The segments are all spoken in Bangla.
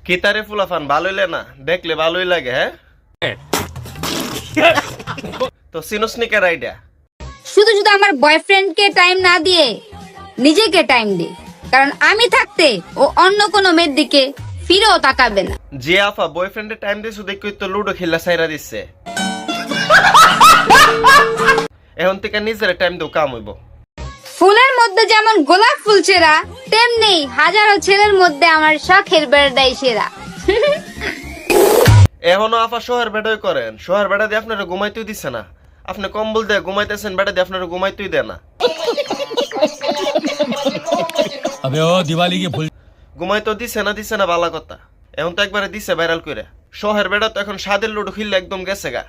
কি তারে ফুলাফান ভালোইলে না দেখলে ভালোই লাগে হ্যাঁ তো সিনোসনিকের আইডিয়া শুধু শুধু আমার বয়ফ্রেন্ডকে টাইম না দিয়ে নিজেকে টাইম দে, কারণ আমি থাকতে ও অন্য কোনো মেয়ের দিকে ফিরেও তাকাবে না। যে আফা বয়ফ্রেন্ডের টাইম দিয়েছো দেখি তো লুডো খেলা সাইরা দিচ্ছে। এখন থেকে নিজের টাইম দেও কাম হইব। ফুলের মধ্যে যেমন গোলাপ ফুল সেরা, তেমনি হাজারো ছেলের মধ্যে আমার শখের বেড়াটাই সেরা। এখনো আফা শহর বেড়াই করেন, শহর বেড়া দিয়ে আপনারা ঘুমাইতেই দিচ্ছে না। আপনি কম্বল দিয়ে ঘুমাইতেছেন, বেড়া দিয়ে আপনারা ঘুমাইতেই দেয় না। ঘুমাইতেও দিচ্ছে না বালা কথা। এখন তো একবারে দিছে ভাইরাল করে। শহর বেড়া তো এখন স্বাদের লুডো খেললে একদম গেছে গা।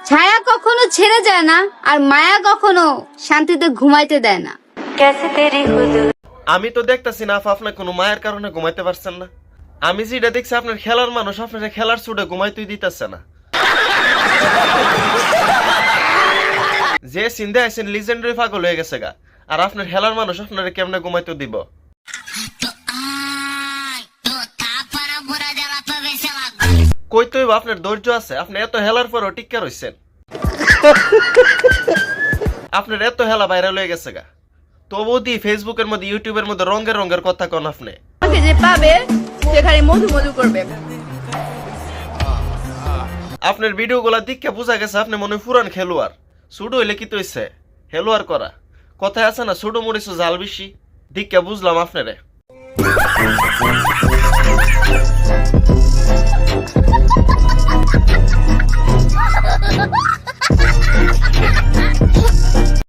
ছায়া কখনো ছেড়ে যায় না, আর মায়া কখনো শান্তিতে ঘুমাইতে দেয় না। আমি তো দেখতেছি না আফা আপনার কোনো মায়ের কারণে ঘুমাইতে পারছেন না। আমি যেটা দেখছি আপনার খেলার মানুষ আপনার খেলার ছুটে ঘুমাইতেই দিতেছে না। যে সিন্ধে আইসেন লিজেন্ডারি পাগল হয়ে গেছে গা, আর আপনার খেলার মানুষ আপনার কেমনে ঘুমাইতে দিব। কই তো আপনার ধৈর্য আছে? আপনি এত হেলার পরও টিক্কা রইছেন। আপনার এত হেলা ভাইরাল হয়ে গেছে গা, তবুও দি ফেসবুকের মধ্যে ইউটিউবের মধ্যে রঙের রঙের কথা কোন আপনি। যে পাবে সেখানে মধু মধু করবে। আপনার ভিডিও গুলা দেখে বোঝা গেছে আপনি মনে পুরান খেলোয়াড়। সুডো হইলে কি তৈছে খেলোয়াড় করা কথায় আছে না, সুডো মরিছো জাল বেশি। দেখে বুঝলাম আপনারে।